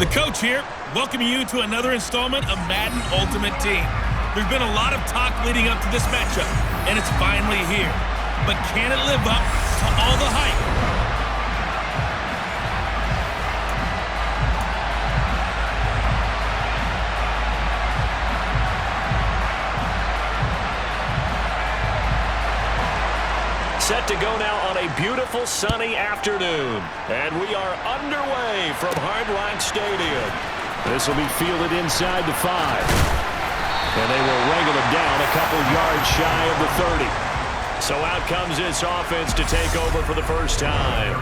The coach here, welcoming you to another installment of Madden Ultimate Team. There's been a lot of talk leading up to this matchup, and it's finally here. But can it live up to all the hype? Set to go now on a beautiful sunny afternoon. And we are underway from Hard Rock Stadium. This will be fielded inside the 5. And they will wrangle him down a couple yards shy of the 30. So out comes this offense to take over for the first time.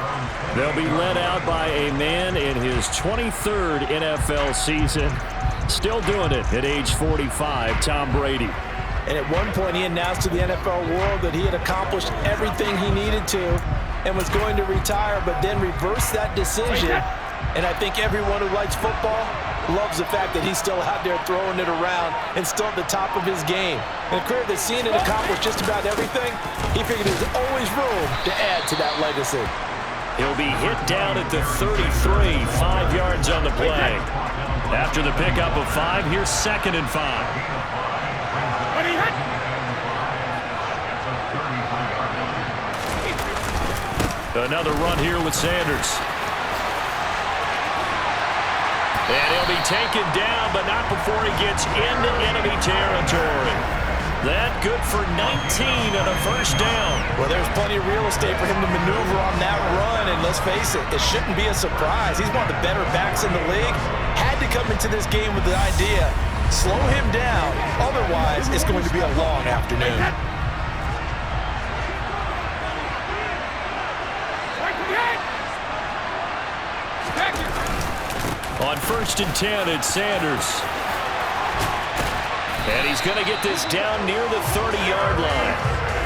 They'll be led out by a man in his 23rd NFL season. Still doing it at age 45, Tom Brady. And at one point, he announced to the NFL world that he had accomplished everything he needed to and was going to retire, but then reversed that decision. And I think everyone who likes football loves the fact that he's still out there throwing it around and still at the top of his game. In a career that's seen and accomplished just about everything, he figured there's always room to add to that legacy. He'll be hit down at the 33, 5 yards on the play. After the pickup of 5, here's 2nd and 5. Another run here with Sanders. And he'll be taken down, but not before he gets into enemy territory. That good for 19 and a first down. Well, there's plenty of real estate for him to maneuver on that run, and let's face it, it shouldn't be a surprise. He's one of the better backs in the league. Had to come into this game with the idea, slow him down, otherwise it's going to be a long afternoon. On 1st and 10, it's Sanders. And he's going to get this down near the 30-yard line.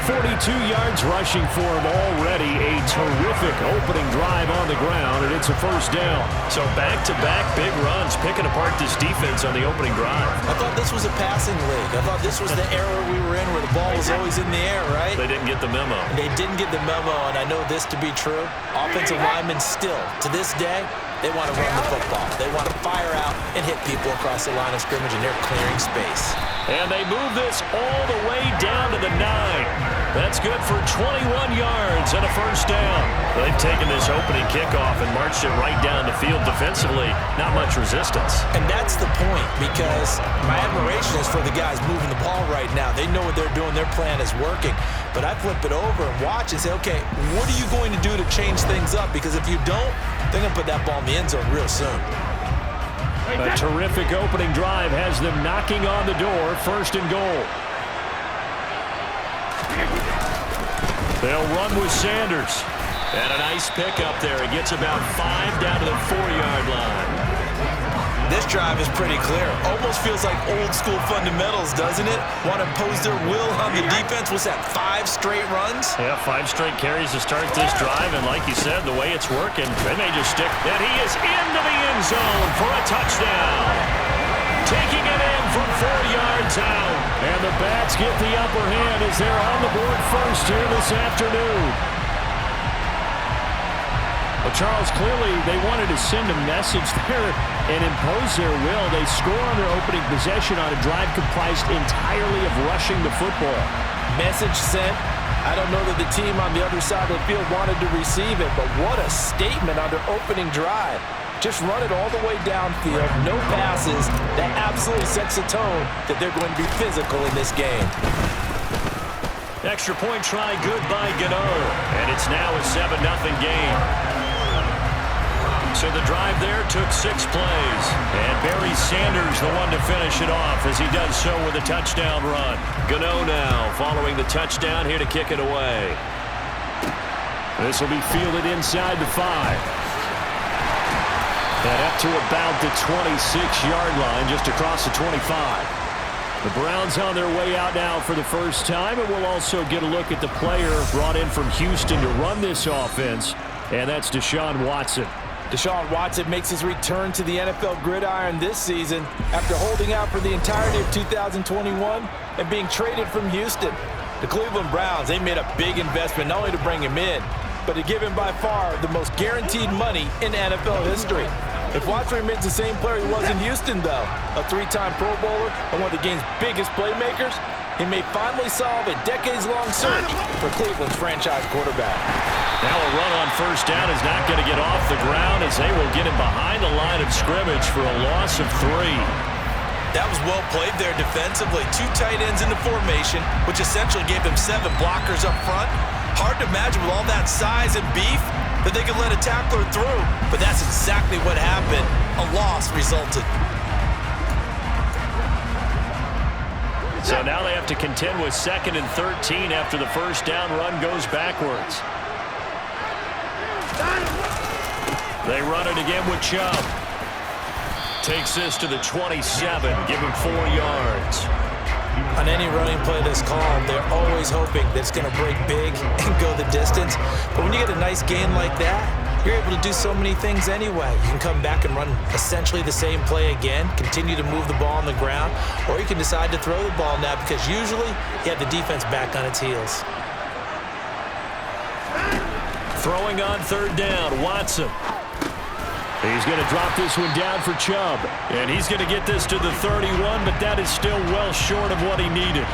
42 yards rushing for him already. A terrific opening drive on the ground, and it's a first down. So back-to-back big runs, picking apart this defense on the opening drive. I thought this was a passing league. I thought this was the era we were in where the ball was always in the air, right? They didn't get the memo. They didn't get the memo, and I know this to be true. Offensive linemen still, to this day, they want to run the football. They want to fire out and hit people across the line of scrimmage, and they're clearing space. And they move this all the way down to the 9. That's good for 21 yards and a first down. They've taken this opening kickoff and marched it right down the field defensively. Not much resistance. And that's the point, because my admiration is for the guys moving the ball right now. They know what they're doing. Their plan is working. But I flip it over and watch and say, okay, what are you going to do to change things up? Because if you don't, they're going to put that ball in the end zone real soon. A terrific opening drive has them knocking on the door. 1st and goal. They'll run with Sanders. And a nice pickup there. He gets about 5 down to the 4-yard line. This drive is pretty clear. Almost feels like old school fundamentals, doesn't it? Want to impose their will on the defense. What's that, 5 straight runs? Yeah, 5 straight carries to start this drive. And like you said, the way it's working, they may just stick. And he is into the end zone for a touchdown. Taking it in from 4 yards out. And the Bats get the upper hand as they're on the board first here this afternoon. Well, Charles, clearly they wanted to send a message there and impose their will. They score on their opening possession on a drive comprised entirely of rushing the football. Message sent. I don't know that the team on the other side of the field wanted to receive it, but what a statement on their opening drive. Just run it all the way downfield, no passes. That absolutely sets a tone that they're going to be physical in this game. Extra point try good by Gano. And it's now a 7-0 game. So the drive there took 6 plays. And Barry Sanders the one to finish it off as he does so with a touchdown run. Gano now following the touchdown here to kick it away. This will be fielded inside the 5. And up to about the 26-yard line, just across the 25. The Browns on their way out now for the first time, and we'll also get a look at the player brought in from Houston to run this offense, and that's Deshaun Watson. Deshaun Watson makes his return to the NFL gridiron this season after holding out for the entirety of 2021 and being traded from Houston. The Cleveland Browns, they made a big investment not only to bring him in, but to give him by far the most guaranteed money in NFL history. If Watson remains the same player he was in Houston, though, a three-time Pro Bowler and one of the game's biggest playmakers, he may finally solve a decades-long search for Cleveland's franchise quarterback. Now a run on first down is not going to get off the ground as they will get him behind the line of scrimmage for a loss of 3. That was well played there defensively. 2 tight ends in the formation, which essentially gave them 7 blockers up front. Hard to imagine with all that size and beef that they could let a tackler through, but that's exactly what happened. A loss resulted. So now they have to contend with 2nd and 13 after the first down run goes backwards. They run it again with Chubb. Takes this to the 27, give him 4 yards. On any running play that's called, they're always hoping that it's going to break big and go the distance. But when you get a nice gain like that, you're able to do so many things anyway. You can come back and run essentially the same play again, continue to move the ball on the ground, or you can decide to throw the ball now because usually you have the defense back on its heels. Throwing on 3rd down, Watson. He's going to drop this one down for Chubb. And he's going to get this to the 31, but that is still well short of what he needed.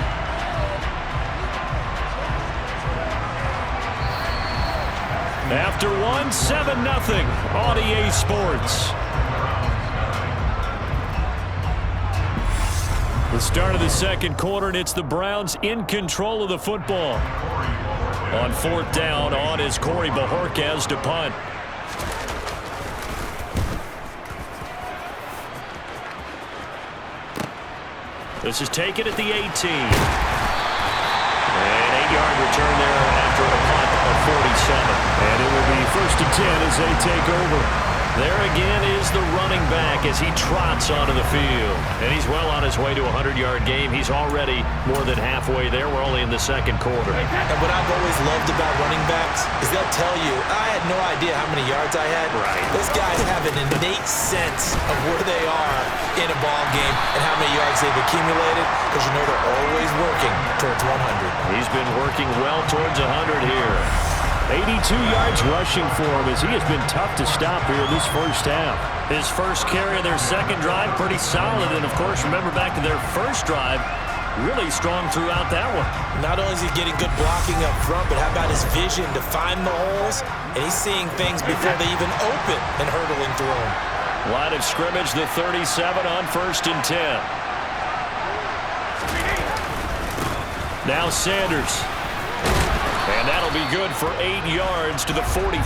After 7-0 on EA Sports. The start of the second quarter, and it's the Browns in control of the football. On 4th down, on is Corey Bojorquez to punt. This is taken at the 18. And 8-yard return there after a punt of 47. And it will be 1st and 10 as they take over. There again is the running back as he trots onto the field. And he's well on his way to a 100-yard game. He's already more than halfway there. We're only in the second quarter. And what I've always loved about running backs is they'll tell you, I had no idea how many yards I had. Right. Those guys have an innate sense of where they are in a ball game and how many yards they've accumulated because you know they're always working towards 100. He's been working well towards 100 here. 82 yards rushing for him as he has been tough to stop here this first half. His first carry of their second drive, pretty solid. And, of course, remember back to their first drive, really strong throughout that one. Not only is he getting good blocking up front, but how about his vision to find the holes? And he's seeing things before they even open and hurdling through them. Line of scrimmage, the 37 on 1st and 10. Now Sanders. And that'll be good for 8 yards to the 45.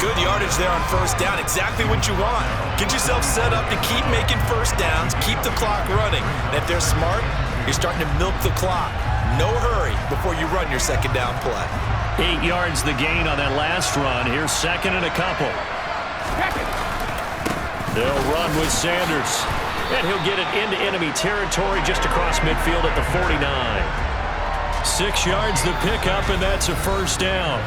Good yardage there on first down. Exactly what you want. Get yourself set up to keep making first downs, keep the clock running. And if they're smart, you're starting to milk the clock. No hurry before you run your second down play. 8 yards the gain on that last run. Here's 2nd and a couple. They'll run with Sanders. And he'll get it into enemy territory just across midfield at the 49. 6 yards the pickup, and that's a first down.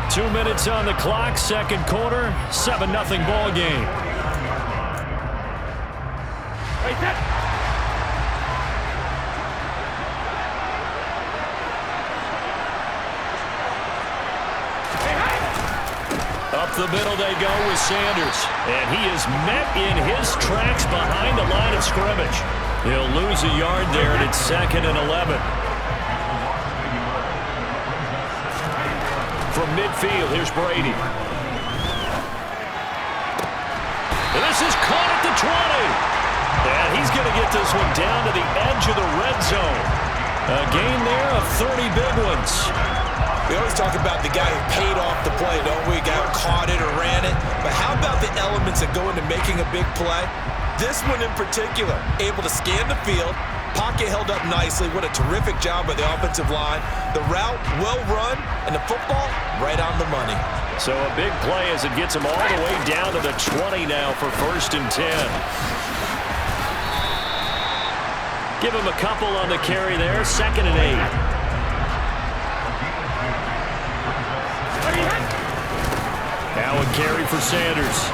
2 minutes on the clock, second quarter, 7-0 ball game. Up the middle they go with Sanders, and he is met in his tracks behind the line of scrimmage. He'll lose a yard there, and it's 2nd and 11. From midfield, here's Brady. And this is caught at the 20. And he's going to get this one down to the edge of the red zone. A gain there of 30 big ones. We always talk about the guy who paid off the play, don't we? Guy who caught it or ran it. But how about the elements that go into making a big play? This one in particular, able to scan the field, pocket held up nicely. What a terrific job by the offensive line. The route, well run, and the football, right on the money. So a big play as it gets him all the way down to the 20 now for 1st and 10. Give him a couple on the carry there, 2nd and 8. Now a carry for Sanders.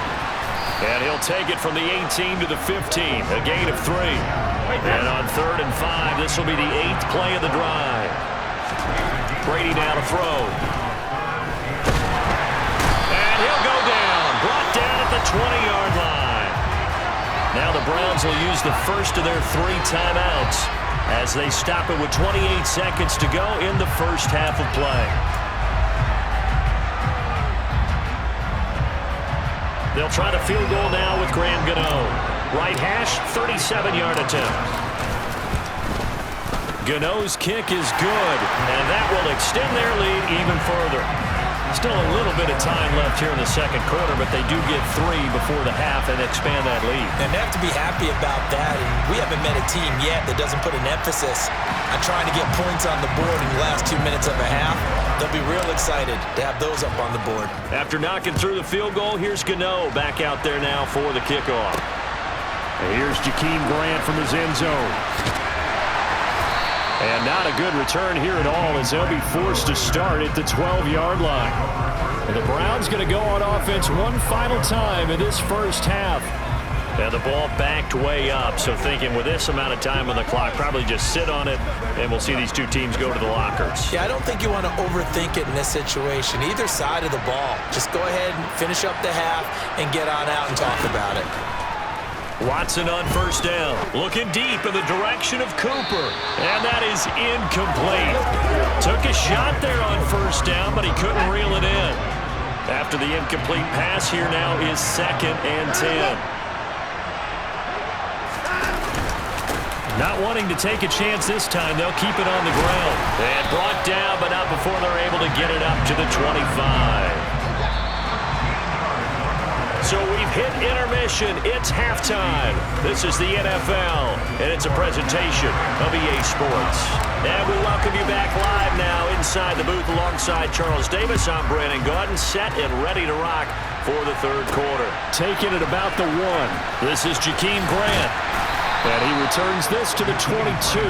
And he'll take it from the 18 to the 15, a gain of 3. And on 3rd and 5, this will be the 8th play of the drive. Brady now to throw. And he'll go down. Brought down at the 20-yard line. Now the Browns will use the first of their 3 timeouts as they stop it with 28 seconds to go in the first half of play. They'll try to field goal now with Graham Gano. Right hash, 37-yard attempt. Gano's kick is good, and that will extend their lead even further. Still a little bit of time left here in the second quarter, but they do get 3 before the half and expand that lead. And they have to be happy about that. And we haven't met a team yet that doesn't put an emphasis on trying to get points on the board in the last 2 minutes of a half. They'll be real excited to have those up on the board. After knocking through the field goal, here's Gano back out there now for the kickoff. And here's Jakeem Grant from his end zone. And not a good return here at all as they'll be forced to start at the 12-yard line. And the Browns going to go on offense one final time in this first half. And the ball backed way up, so thinking with this amount of time on the clock, probably just sit on it, and we'll see these two teams go to the lockers. Yeah, I don't think you want to overthink it in this situation. Either side of the ball. Just go ahead and finish up the half and get on out and talk about it. Watson on first down, looking deep in the direction of Cooper, and that is incomplete. Took a shot there on first down, but he couldn't reel it in. After the incomplete pass, here now is 2nd and 10. Not wanting to take a chance this time, they'll keep it on the ground. And brought down, but not before they're able to get it up to the 25. So we've hit intermission. It's halftime. This is the NFL, and it's a presentation of EA Sports. And we welcome you back live now inside the booth alongside Charles Davis. I'm Brandon Gaudin, set and ready to rock for the third quarter. Taking it about the 1. This is Jakeem Grant. And he returns this to the 22.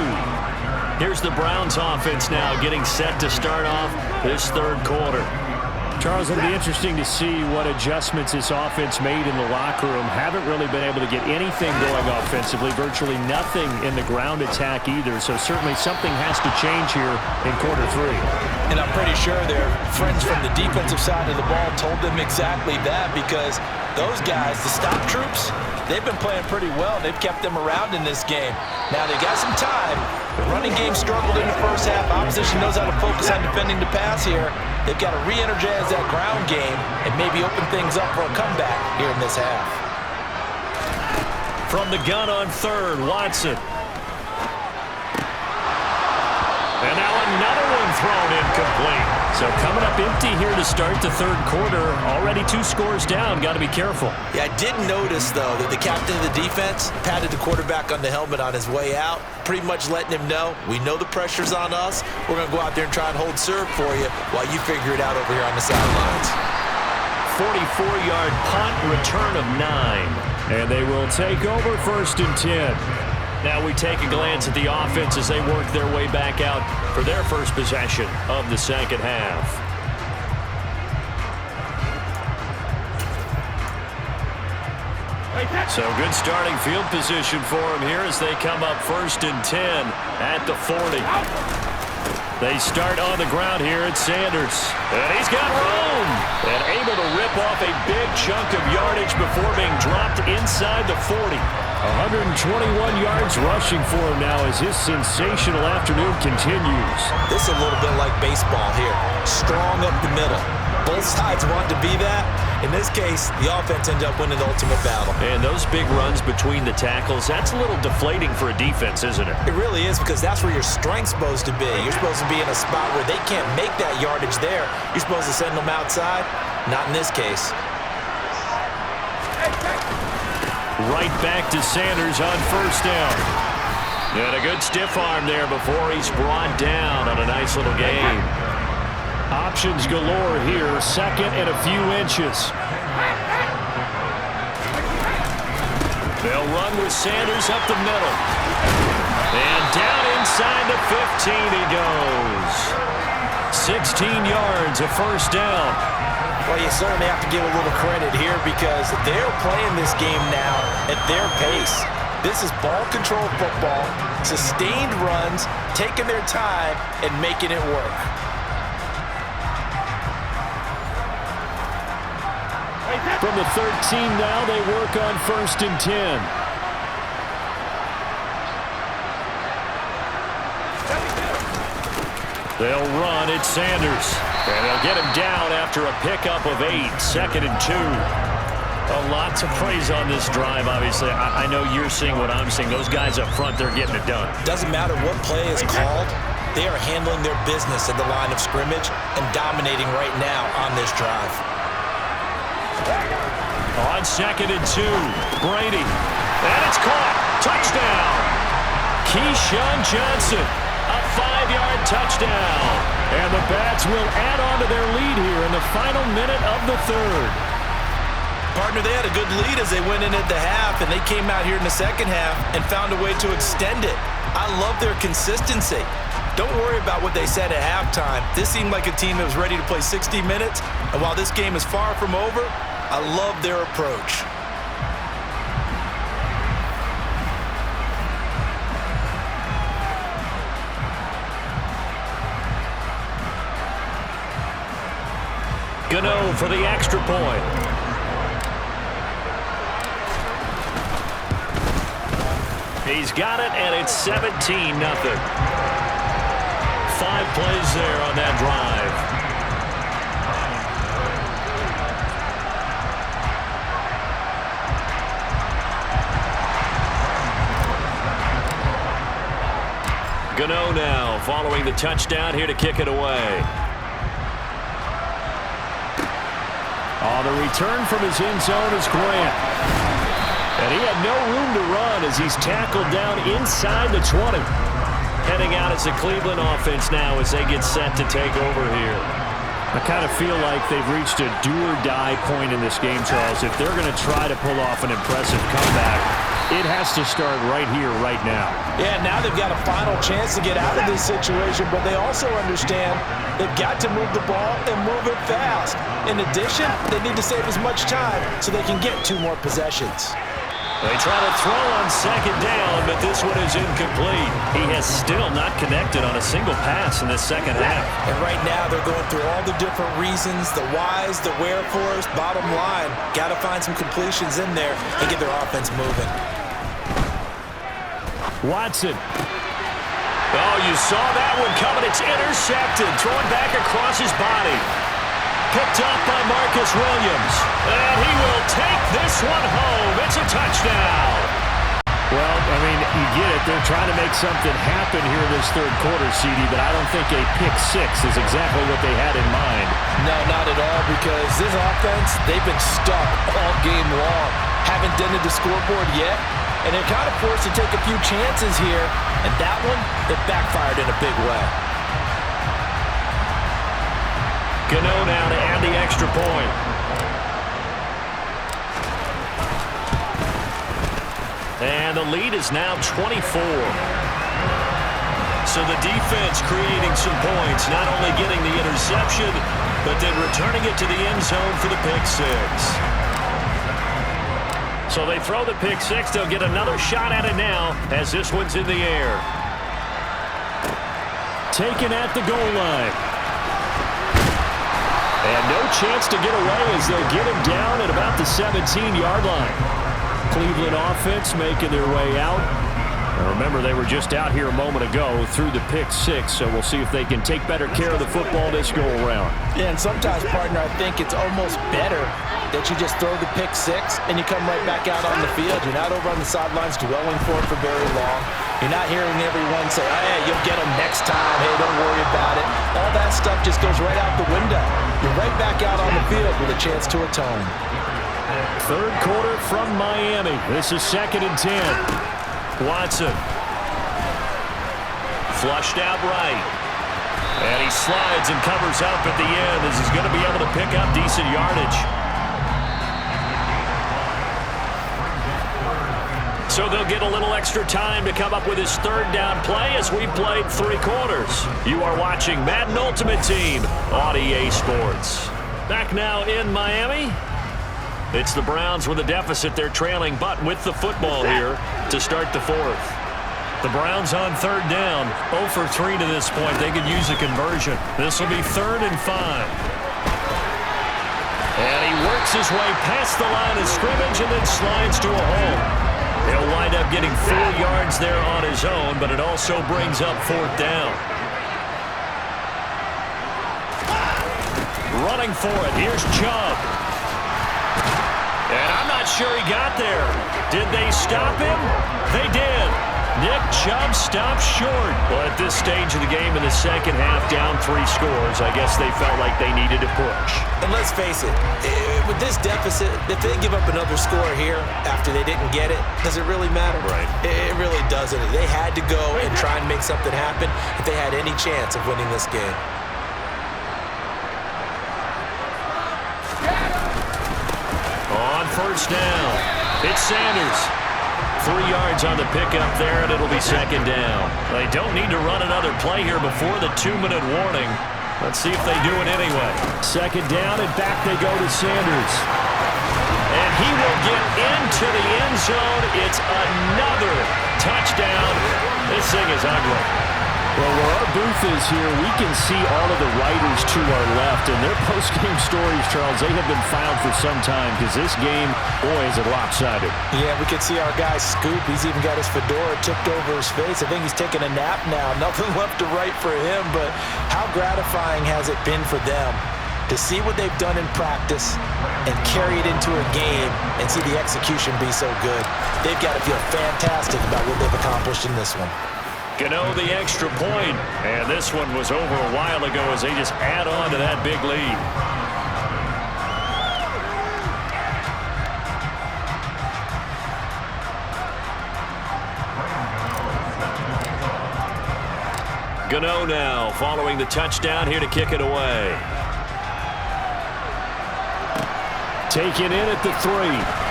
Here's the Browns offense now getting set to start off this third quarter. Charles, it'll be interesting to see what adjustments this offense made in the locker room. Haven't really been able to get anything going offensively, virtually nothing in the ground attack either. So certainly something has to change here in quarter 3. And I'm pretty sure their friends from the defensive side of the ball told them exactly that, because those guys, the stop troops, they've been playing pretty well. They've kept them around in this game. Now they got some time. The running game struggled in the first half. Opposition knows how to focus on defending the pass here. They've got to re-energize that ground game and maybe open things up for a comeback here in this half. From the gun on third, Watson. And now another one thrown incomplete. So coming up empty here to start the third quarter. Already 2 scores down. Got to be careful. Yeah, I did notice, though, that the captain of the defense patted the quarterback on the helmet on his way out, pretty much letting him know, we know the pressure's on us. We're going to go out there and try and hold serve for you while you figure it out over here on the sidelines. 44-yard punt, return of 9. And they will take over 1st and 10. Now we take a glance at the offense as they work their way back out for their first possession of the second half. So good starting field position for them here as they come up 1st and 10 at the 40. They start on the ground here at Sanders. And he's got room. And able to rip off a big chunk of yardage before being dropped inside the 40. 121 yards rushing for him now as his sensational afternoon continues. This is a little bit like baseball here. Strong up the middle. Both sides want to be that. In this case, the offense ended up winning the ultimate battle. And those big runs between the tackles, that's a little deflating for a defense, isn't it? It really is, because that's where your strength's supposed to be. You're supposed to be in a spot where they can't make that yardage there. You're supposed to send them outside. Not in this case. Right back to Sanders on first down. And a good stiff arm there before he's brought down on a nice little game. Options galore here, 2nd and a few inches. They'll run with Sanders up the middle. And down inside the 15 he goes. 16 yards, a first down. Well, you certainly have to give a little credit here, because they're playing this game now at their pace. This is ball control football, sustained runs, taking their time and making it work. from the 13 now. They work on 1st and 10. They'll run. It's Sanders. And they'll get him down after a pickup of 8. 2nd and 2. A lot to praise on this drive, obviously. I know you're seeing what I'm seeing. Those guys up front, they're getting it done. Doesn't matter what play is called. They are handling their business at the line of scrimmage and dominating right now on this drive. On 2nd and 2, Brady. And it's caught. Touchdown. Keyshawn Johnson. A 5-yard touchdown. And the Bats will add on to their lead here in the final minute of the 3rd. Partner, they had a good lead as they went in at the half, and they came out here in the 2nd half and found a way to extend it. I love their consistency. Don't worry about what they said at halftime. This seemed like a team that was ready to play 60 minutes, and while this game is far from over, I love their approach. Gano for the extra point. He's got it, and it's 17-0. 5 plays there on that drive. Gano now following the touchdown here to kick it away. On the return from his end zone is Grant. And he had no room to run as he's tackled down inside the 20. Heading out as the Cleveland offense now as they get set to take over here. I kind of feel like they've reached a do-or-die point in this game, Charles. If they're going to try to pull off an impressive comeback, it has to start right here, right now. Yeah, now they've got a final chance to get out of this situation, but they also understand they've got to move the ball and move it fast. In addition, they need to save as much time so they can get 2 more possessions. They try to throw on 2nd down, but this one is incomplete. He has still not connected on a single pass in this 2nd half. And right now they're going through all the different reasons, the whys, the wherefores. Bottom line, got to find some completions in there and get their offense moving. Watson. Oh, you saw that one coming. It's intercepted. Thrown back across his body. Picked up by Marcus Williams. And he will take this one home. It's a touchdown. Well, I mean, you get it. They're trying to make something happen here in this 3rd quarter, CD, but I don't think a pick 6 is exactly what they had in mind. No, not at all, because this offense, they've been stuck all game long. Haven't dented the scoreboard yet, and they're kind of forced to take a few chances here, and that one, it backfired in a big way. Gano now to add the extra point. And the lead is now 24. So the defense creating some points, not only getting the interception, but then returning it to the end zone for the pick 6. So they throw the pick 6. They'll get another shot at it now as this one's in the air. Taken at the goal line. And no chance to get away as they'll get him down at about the 17-yard line. Cleveland offense making their way out. And remember, they were just out here a moment ago through the pick 6, so we'll see if they can take better care of the football this go-around. Yeah, and sometimes, partner, I think it's almost better that you just throw the pick 6 and you come right back out on the field. You're not over on the sidelines dwelling for it for very long. You're not hearing everyone say, oh, yeah, you'll get them next time. Hey, don't worry about it. All that stuff just goes right out the window. You're right back out on the field with a chance to atone. 3rd quarter from Miami. This is 2nd and 10. Watson. Flushed out right. And he slides and covers up at the end as he's going to be able to pick up decent yardage. So they'll get a little extra time to come up with his 3rd down play as we played 3 quarters. You are watching Madden Ultimate Team on EA Sports. Back now in Miami. It's the Browns with a deficit. They're trailing, but with the football here to start the 4th. The Browns on 3rd down. 0 for 3 to this point. They could use a conversion. This will be 3rd and 5. And he works his way past the line of scrimmage and then slides to a hole. He'll wind up getting 4 yards there on his own, but it also brings up 4th down. Running for it, here's Chubb. And I'm not sure he got there. Did they stop him? They did. Nick Chubb stopped short. Well, at this stage of the game in the second half, down 3 scores, I guess they felt like they needed to push. And let's face it, with this deficit, if they give up another score here after they didn't get it, does it really matter? Right. It really doesn't. They had to go and try and make something happen if they had any chance of winning this game. On 1st down, it's Sanders. 3 yards on the pickup there, and it'll be 2nd down. They don't need to run another play here before the 2-minute warning. Let's see if they do it anyway. 2nd down, and back they go to Sanders. And he will get into the end zone. It's another touchdown. This thing is ugly. Well, where our booth is here, we can see all of the writers to our left. And their post-game stories, Charles, they have been filed for some time because this game, boy, is it lopsided. Yeah, we can see our guy Scoop. He's even got his fedora tipped over his face. I think he's taking a nap now. Nothing left to write for him, but how gratifying has it been for them to see what they've done in practice and carry it into a game and see the execution be so good. They've got to feel fantastic about what they've accomplished in this one. Gano the extra point, and this one was over a while ago as they just add on to that big lead. Gano now following the touchdown here to kick it away. Taken in at the 3.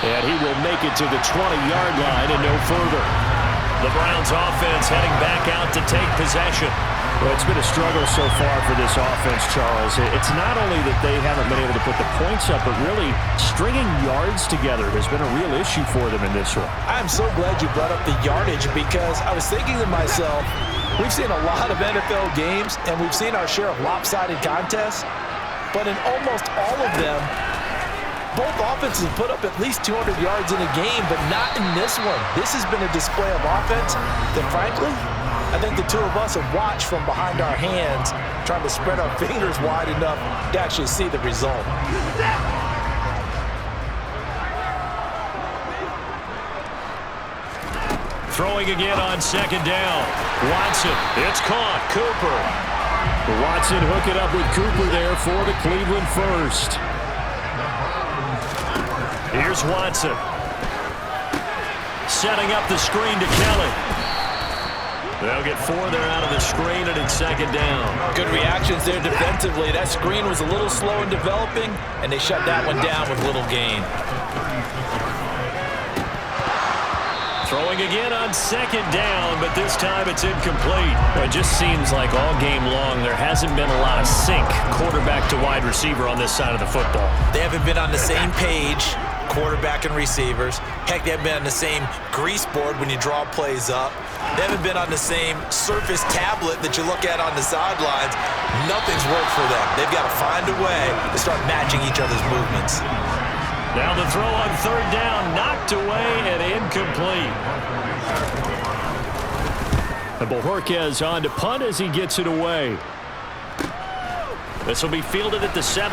And he will make it to the 20-yard line and no further. The Browns offense heading back out to take possession. Well, it's been a struggle so far for this offense, Charles. It's not only that they haven't been able to put the points up, but really stringing yards together has been a real issue for them in this one. I'm so glad you brought up the yardage because I was thinking to myself, we've seen a lot of NFL games and we've seen our share of lopsided contests, but in almost all of them, both offenses put up at least 200 yards in a game, but not in this one. This has been a display of offense that, frankly, I think the two of us have watched from behind our hands, trying to spread our fingers wide enough to actually see the result. Throwing again on 2nd down. Watson, it's caught. Cooper. Watson hook it up with Cooper there for the Cleveland first. Here's Watson. Setting up the screen to Kelly. They'll get 4 there out of the screen, and it's 2nd down. Good reactions there defensively. That screen was a little slow in developing, and they shut that one down with little gain. Throwing again on 2nd down, but this time it's incomplete. It just seems like all game long there hasn't been a lot of sync quarterback to wide receiver on this side of the football. They haven't been on the same page, quarterback and receivers. Heck, they haven't been on the same grease board when you draw plays up. They haven't been on the same Surface tablet that you look at on the sidelines. Nothing's worked for them. They've got to find a way to start matching each other's movements. Now the throw on 3rd down, knocked away and incomplete. And Bojorquez on to punt as he gets it away. This will be fielded at the 17.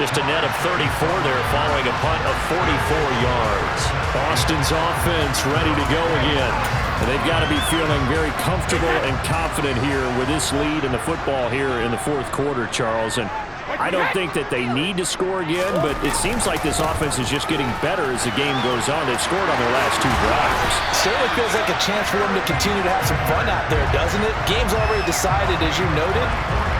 Just a net of 34 there following a punt of 44 yards. Austin's offense ready to go again. And they've got to be feeling very comfortable and confident here with this lead in the football here in the 4th quarter, Charles. And I don't think that they need to score again, but it seems like this offense is just getting better as the game goes on. They've scored on their last 2 drives. Certainly feels like a chance for them to continue to have some fun out there, doesn't it? Game's already decided, as you noted,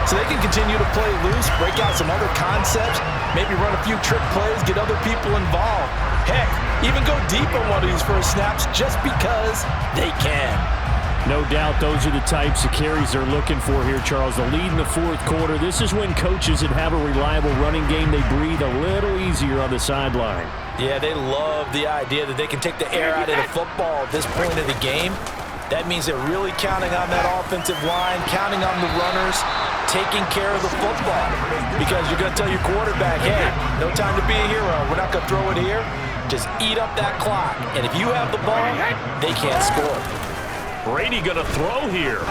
so they can continue to play loose, break out some other concepts, maybe run a few trick plays, get other people involved. Heck, even go deep on one of these first snaps just because they can. No doubt those are the types of carries they're looking for here, Charles. The lead in the 4th quarter. This is when coaches that have a reliable running game, they breathe a little easier on the sideline. Yeah, they love the idea that they can take the air out of the football at this point of the game. That means they're really counting on that offensive line, counting on the runners, taking care of the football. Because you're going to tell your quarterback, hey, no time to be a hero. We're not going to throw it here. Just eat up that clock. And if you have the ball, they can't score. Brady going to throw here.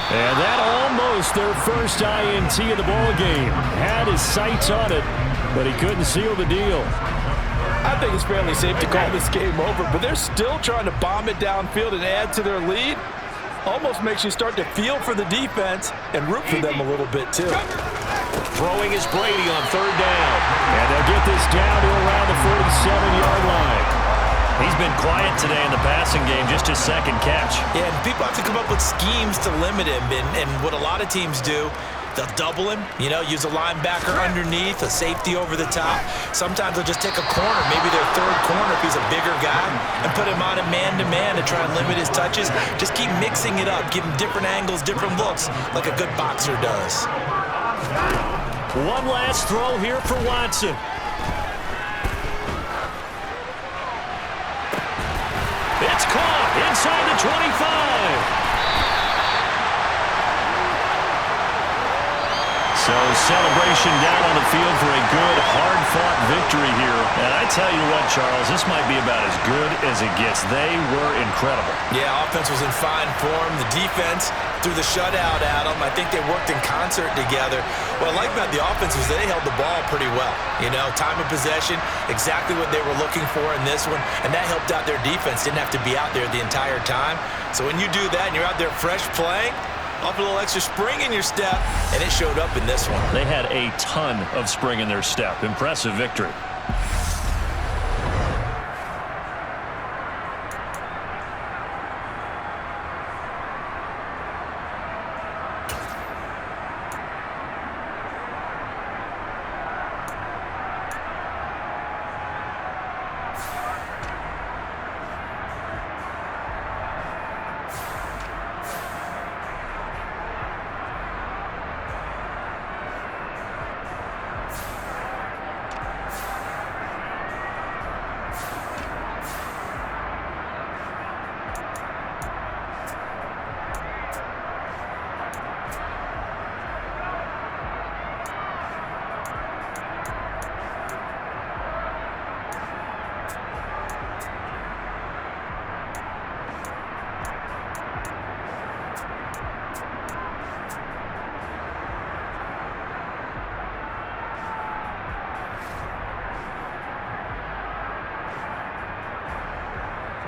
And that almost their first INT of the ball game. Had his sights on it, but he couldn't seal the deal. I think it's fairly safe to call this game over, but they're still trying to bomb it downfield and add to their lead. Almost makes you start to feel for the defense and root for them a little bit, too. Throwing is Brady on third down. And they'll get this down to around the 47-yard line. He's been quiet today in the passing game, just his second catch. Yeah, and people have to come up with schemes to limit him, and what a lot of teams do, they'll double him, use a linebacker underneath, a safety over the top. Sometimes they'll just take a corner, maybe their third corner if he's a bigger guy, and put him on a man-to-man to try and limit his touches. Just keep mixing it up, give him different angles, different looks, like a good boxer does. One last throw here for Watson. It's caught inside the 25. So celebration down on the field for a good, hard-fought victory here. And I tell you what, Charles, this might be about as good as it gets. They were incredible. Yeah, offense was in fine form. The defense threw the shutout at them. I think they worked in concert together. What I like about the offense was they held the ball pretty well. Time of possession, exactly what they were looking for in this one. And that helped out their defense. Didn't have to be out there the entire time. So when you do that and you're out there fresh playing, up a little extra spring in your step, and it showed up in this one. They had a ton of spring in their step. Impressive victory.